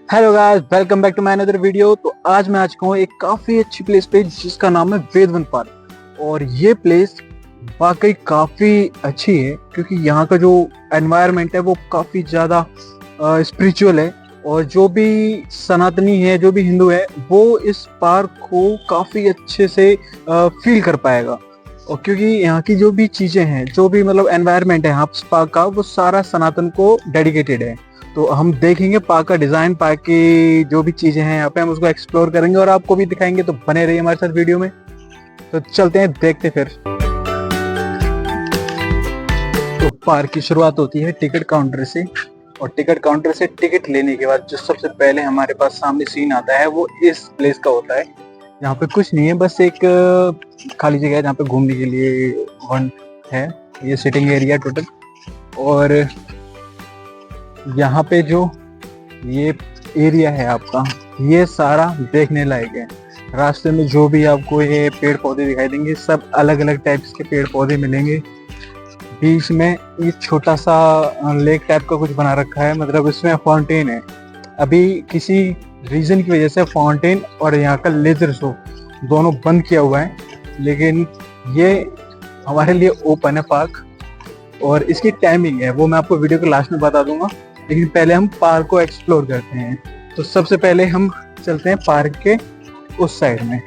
Hello guys, welcome back to my another video. तो आज मैं चुका हूँ एक काफ़ी अच्छी प्लेस पे जिसका नाम है वेदवन पार्क। और ये प्लेस वाकई काफ़ी अच्छी है क्योंकि यहाँ का जो एनवायरनमेंट है वो काफ़ी ज़्यादा स्पिरिचुअल है। और जो भी सनातनी है, जो भी हिंदू है, वो इस पार्क को काफ़ी अच्छे से फील कर पाएगा। और क्योंकि यहाँ की जो भी चीज़ें हैं, जो भी मतलब एनवायरनमेंट है यहाँ पार्क का, वो सारा सनातन को डेडिकेटेड है। तो हम देखेंगे पार्क का डिजाइन, पार्क की जो भी चीजें हैं यहाँ पे हम उसको एक्सप्लोर करेंगे और आपको भी दिखाएंगे। तो बने रहिए हमारे साथ वीडियो में। तो चलते हैं, देखते फिर। तो पार्क की शुरुआत होती है टिकट काउंटर से। और टिकट काउंटर से टिकट लेने के बाद जो सबसे पहले हमारे पास सामने सीन आता है वो इस प्लेस का होता है। यहाँ पे कुछ नहीं है, बस एक खाली जगह है जहाँ पे घूमने के लिए वन है। ये सिटिंग एरिया टोटल। और यहाँ पे जो ये एरिया है आपका, ये सारा देखने लायक है। रास्ते में जो भी आपको ये पेड़ पौधे दिखाई देंगे, सब अलग अलग टाइप्स के पेड़ पौधे मिलेंगे। बीच में ये छोटा सा लेक टाइप का कुछ बना रखा है, मतलब इसमें फाउंटेन है। अभी किसी रीजन की वजह से फाउंटेन और यहाँ का लेजर शो दोनों बंद किया हुआ है, लेकिन ये हमारे लिए ओपन है पार्क। और इसकी टाइमिंग है वो मैं आपको वीडियो के लास्ट में बता दूंगा, लेकिन पहले हम पार्क को एक्सप्लोर करते हैं। तो सबसे पहले हम चलते हैं पार्क के उस साइड में।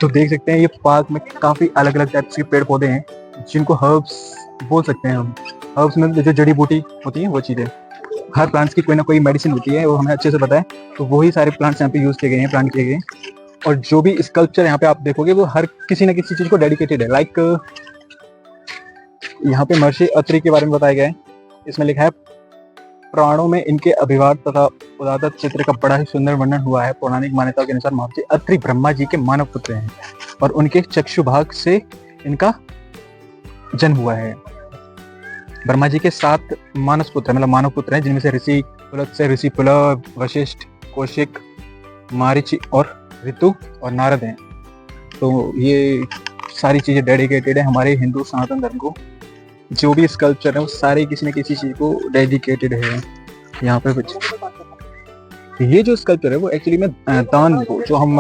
तो देख सकते हैं ये पार्क में काफी अलग अलग टाइप्स के पेड़ पौधे हैं, जिनको हर्ब्स बोल सकते हैं हम। हर्ब्स में जो जड़ी बूटी होती है वो चीजें, हर प्लांट्स की कोई ना कोई मेडिसिन होती है, वो हमें अच्छे से पता है। तो वही सारे प्लांट्स यहाँ पे यूज किए गए हैं, प्लांट किए गए हैं। और जो भी स्कल्पचर यहाँ पे आप देखोगे वो हर किसी न किसी चीज को डेडिकेटेड है। लाइक यहाँ पे महर्षि अत्रि के बारे में बताया गया है। इसमें लिखा है, पुराणों में इनके अभिवाद तथा उदात्त चित्र का बड़ा ही सुंदर वर्णन हुआ है। पौराणिक मान्यताओं के अनुसार महर्षि अत्रि ब्रह्मा जी के मानव पुत्र हैं और उनके चक्षु भाग से इनका जन्म हुआ है। ब्रह्मा जी के 7 मानस पुत्र मतलब मानव पुत्र हैं, जिनमें से ऋषि पुलत्स्य, ऋषि पुलह, वशिष्ठ, कौशिक, मारीचि और ऋतु और नारद हैं। तो ये सारी चीजें डेडिकेटेड है हमारे हिंदू सनातन धर्म को। जो भी स्कल्पचर है वो सारे किसी न किसी चीज को डेडिकेटेड है। यहाँ पे कुछ ये जो स्कल्पचर है वो एक्चुअली में दान को, जो हम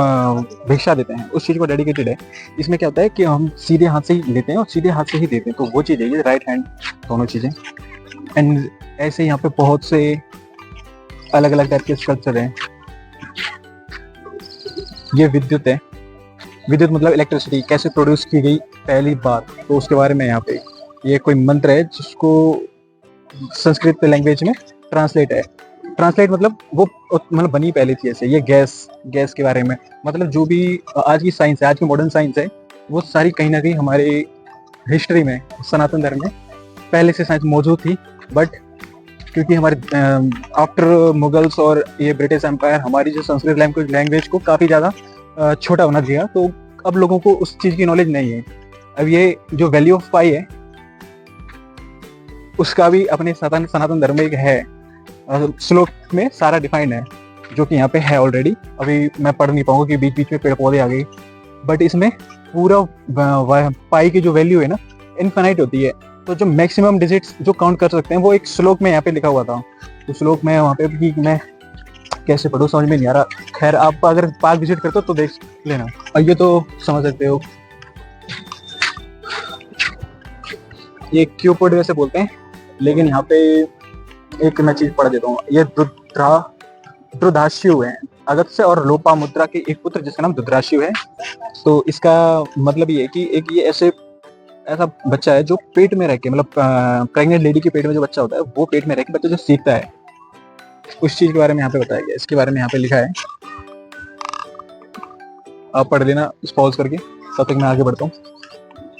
भिक्षा देते हैं, उस चीज को डेडिकेटेड है। इसमें क्या होता है कि हम सीधे हाथ से ही लेते हैं और सीधे हाथ से ही देते हैं, तो वो चीज है ये राइट हैंड दोनों चीजें। एंड ऐसे यहाँ पे बहुत से अलग अलग टाइप के स्कल्पचर हैं। ये विद्युत है, विद्युत मतलब इलेक्ट्रिसिटी कैसे प्रोड्यूस की गई पहली बार, तो उसके बारे में यहाँ पे ये कोई मंत्र है जिसको संस्कृत लैंग्वेज में ट्रांसलेट है। ट्रांसलेट मतलब वो मतलब बनी पहले थी ऐसे। ये गैस के बारे में, मतलब जो भी आज की साइंस है, आज की मॉडर्न साइंस है, वो सारी कहीं ना कहीं हमारे हिस्ट्री में, सनातन धर्म में पहले से साइंस मौजूद थी। बट क्योंकि हमारे आफ्टर मुगल्स और ये ब्रिटिश एम्पायर हमारी जो संस्कृत लैंग्वेज को काफ़ी ज़्यादा छोटा बना दिया, तो अब लोगों को उस चीज़ की नॉलेज नहीं है। अब ये जो वैल्यू ऑफ पाई है उसका भी अपने सनातन धर्म में एक है, श्लोक में सारा डिफाइंड है, जो कि यहाँ पे है ऑलरेडी। अभी मैं पढ़ नहीं पाऊंगा कि बीच बीच में पेड़ पौधे आ गए, बट इसमें पूरा पाई की जो वैल्यू है ना, इनफाइनाइट होती है। तो जो मैक्सिमम डिजिट्स जो काउंट कर सकते हैं वो एक श्लोक में यहाँ पे लिखा हुआ था। तो श्लोक में वहाँ पे भी मैं कैसे पढ़ूँ समझ में नहीं आ रहा। खैर, आप अगर पार्क विजिट करते हो तो देख लेना, और ये तो समझ सकते हो। ये क्यूपिड वैसे बोलते हैं, लेकिन यहाँ पे एक मैं चीज पढ़ देता हूँ। ये दुर्धाष्यु है, अगस्त्य और लोपामुद्रा के एक पुत्र जिसका नाम दुर्धाष्यु है। तो इसका मतलब ये है कि एक ये ऐसा बच्चा है जो पेट में रह के, मतलब प्रेग्नेंट लेडी के पेट में जो बच्चा होता है, वो पेट में रह के बच्चा जो सीखता है, उस चीज के बारे में यहाँ पे बताया गया। इसके बारे में यहाँ पे लिखा है, आप पढ़ लेना पॉज करके, तब तक मैं आगे बढ़ता हूँ।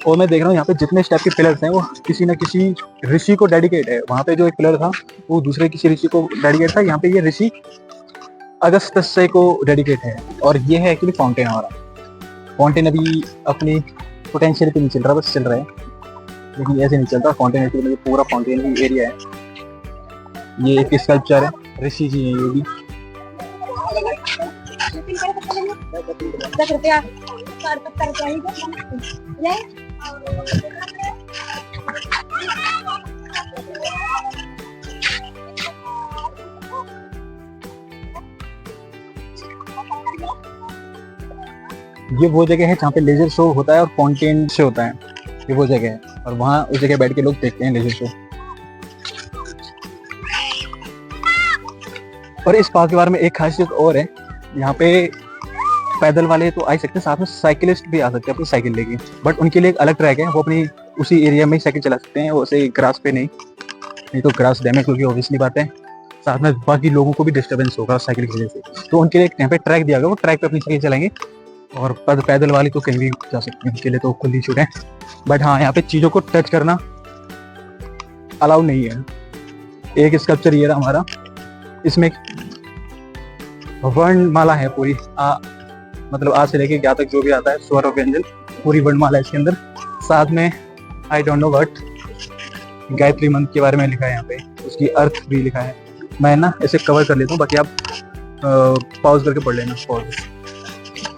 और मैं देख रहा हूँ यहाँ पे जितने स्टेप के पिलर्स हैं वो किसी न किसी ऋषि को डेडिकेट है। वहाँ पे जो एक पिलर था वो दूसरे किसी ऋषि को डेडिकेट था, यहाँ पे ये ऋषि अगस्त्य को डेडिकेट है। और ये है एक्चुअली फाउंटेन हमारा। फाउंटेन अभी अपनी पोटेंशियल पे नहीं चल रहा, बस चल रहा है, लेकिन ऐसे नहीं चलता। फाउंटेन एक्चुअली पूरा फाउंटेन ही एरिया है। ये एक स्कल्पचर है, ऋषि जी है ये भी। 10 रुपया कर ले। ये वो जगह है जहाँ पे लेजर शो होता है और फाउंटेन शो होता है, ये वो जगह है, और वहाँ उस जगह बैठ के लोग देखते हैं लेजर शो। और इस पार्क के बारे में एक खासियत और है, यहाँ पे पैदल वाले तो आ ही सकते हैं, साथ में साइकिलिस्ट भी आ सकते हैं अपनी साइकिल लेके, बट उनके लिए एक अलग ट्रैक है, वो अपनी उसी एरिया में ही साइकिल चला सकते हैं, वो ऐसे ग्रास पे नहीं तो ग्रास डैमेज होगी ऑब्वियसली बात है, साथ में बाकी लोगों को भी डिस्टर्बेंस होगा साइकिल की वजह से, तो उनके लिए यहाँ पे ट्रैक दिया गया, वो ट्रैक पे अपनी साइकिल चलाएंगे, और पैदल वाले तो कहीं भी जा सकते हैं, उनके लिए तो खुली छूट है। बट हाँ, यहाँ पे चीज़ों को टच करना अलाउ नहीं है। एक स्कल्पचर ये रहा हमारा, इसमें वर्णमाला है पूरी, मतलब आज से लेके क्या तक जो भी आता है स्वर और व्यंजन, पूरी वर्णमाला है इसके अंदर, साथ में I don't know what Gayatri मंत्र के बारे में लिखा है यहाँ पे, उसकी अर्थ भी लिखा है। मैं ना इसे कवर कर लेता हूँ, बाकी आप पॉज करके पढ़ लेना पॉज।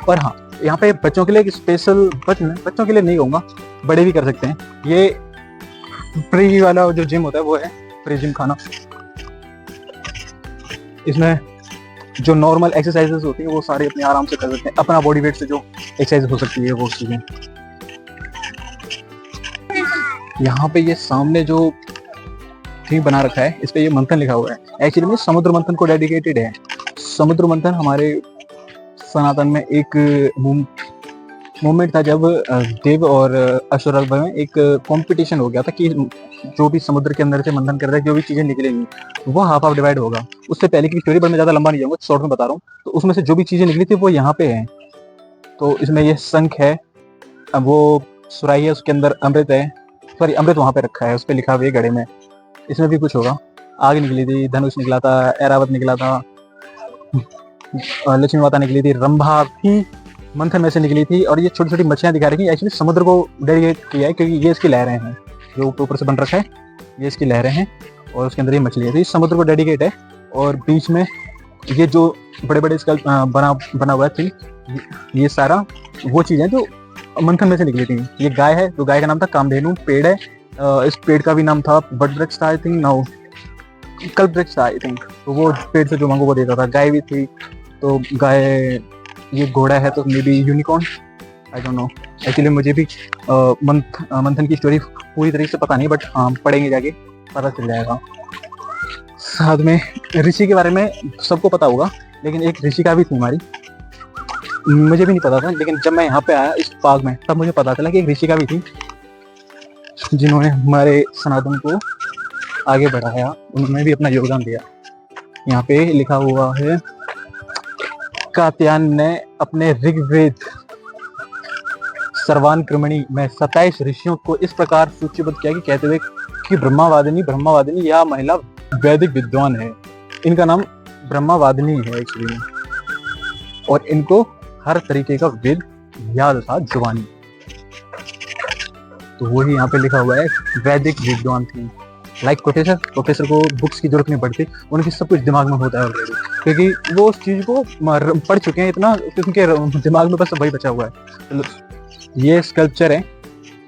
और हाँ, यहाँ पे बच्चों के लिए एक स्पेशल, बच्चों के लिए नहीं कहूँगा, बड़े भी कर सकते हैं, ये प्री वाला जो जिम होता है वो है प्री जिम खाना। इसमें जो नॉर्मल एक्सरसाइजेस होती है वो सारे अपने आराम से कर सकते हैं, अपना बॉडी वेट से जो एक्सरसाइज हो सकती है वो चीजें। यहाँ पे ये सामने जो थीम बना रखा है, इस पे ये मंथन लिखा हुआ है, एक्चुअली में समुद्र मंथन को डेडिकेटेड है। समुद्र मंथन हमारे सनातन में एक मूवमेंट था, जब देव और असुर में एक कंपटीशन हो गया था कि जो भी समुद्र के अंदर से मंथन कर रहा है, जो भी चीजें निकलेंगी वो हाफ डिवाइड होगा। उससे पहले की स्टोरी, पर मैं ज्यादा लंबा नहीं जाऊंगा, शॉर्ट में बता रहा हूँ। तो उसमें से जो भी चीजें निकली थी वो यहाँ पे है। तो इसमें ये शंख है, वो सुराही है, उसके अंदर अमृत है, सॉरी अमृत वहां पे रखा है, उस पर लिखा हुआ है घड़े में। इसमें भी कुछ होगा, आग निकली थी, धनुष निकला था, ऐरावत निकला था, लक्ष्मी माता निकली थी, रंभा भी मंथन में से निकली थी, और ये छोटी छोटी मछलियां दिखा रही थी, एक्चुअली समुद्र को डेडिकेट किया है, क्योंकि ये इसकी लहरें हैं, जो ऊपर से बन रखा है ये इसकी लहरें हैं, और उसके अंदर ये मछलियां थी, समुद्र को डेडिकेट है। और बीच में ये जो बड़े बड़े स्कल्प बना हुआ है, ये सारा वो चीजें जो मंथन में से निकली थी। ये गाय है, तो गाय का नाम था कामधेनु, पेड़ है, इस पेड़ का भी नाम था बट वृक्ष था, आई थिंक नाउ कल्प वृक्ष था आई थिंक, तो वो पेड़ से जो मांगो वो देता था। गाय भी थी, तो गाय, ये घोड़ा है तो may be unicorn, I don't know, actually मुझे भी मंथन की स्टोरी पूरी तरीके से पता नहीं, बट हाँ पढ़ेंगे जाके पता चल जाएगा। साथ में ऋषि के बारे में सबको पता होगा, लेकिन एक ऋषिका भी थी हमारी, मुझे भी नहीं पता था, लेकिन जब मैं यहाँ पे आया इस पार्क में तब मुझे पता चला कि एक ऋषिका भी थी, जिन्होंने हमारे सनातन को आगे बढ़ाया, उन्होंने भी अपना योगदान दिया। यहाँ पे लिखा हुआ है, कात्यायन ने अपने ऋग्वेद सर्वान क्रमणी में 27 ऋषियों को इस प्रकार सूचीबद्ध किया कि कहते हुए कि ब्रह्मावादिनी यह महिला वैदिक विद्वान है। इनका नाम ब्रह्मावादिनी है एक्चुअली, और इनको हर तरीके का वेद याद था जुबानी, तो वही यहाँ पे लिखा हुआ है, वैदिक विद्वान थी। लाइक प्रोफेसर को बुक्स की जरूरत नहीं पड़ती, उनकी सब कुछ दिमाग में होता है ऑलरेडी, क्योंकि वो उस चीज को पढ़ चुके हैं इतना, उनके दिमाग में बस वही बचा हुआ है। ये स्कल्पचर है,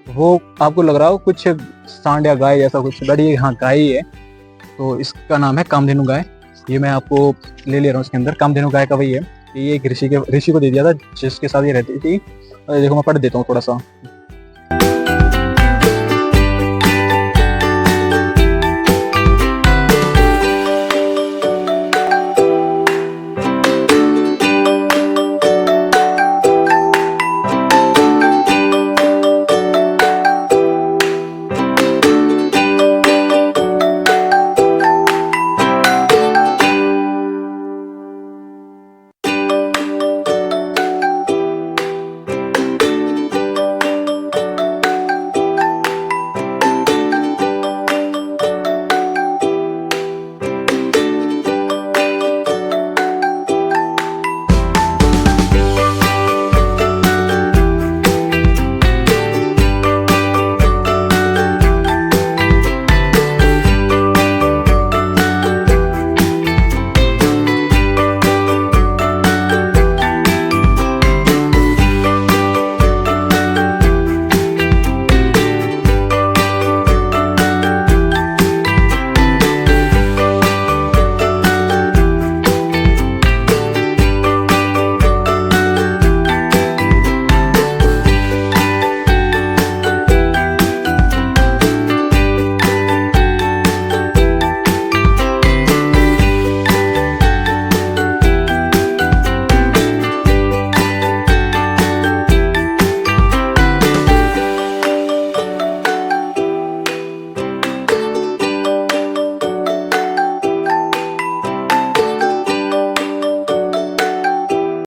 वो आपको लग रहा हो कुछ सांड या गाय जैसा कुछ, बट ये हाँ गाय ही है, तो इसका नाम है कामधेनु गाय। ये मैं आपको ले रहा हूँ, इसके अंदर कामधेनु गाय का वही है, ये एक ऋषि को दे दिया था जिसके साथ ये रहती थी। देखो मैं पढ़ देता हूँ थोड़ा सा,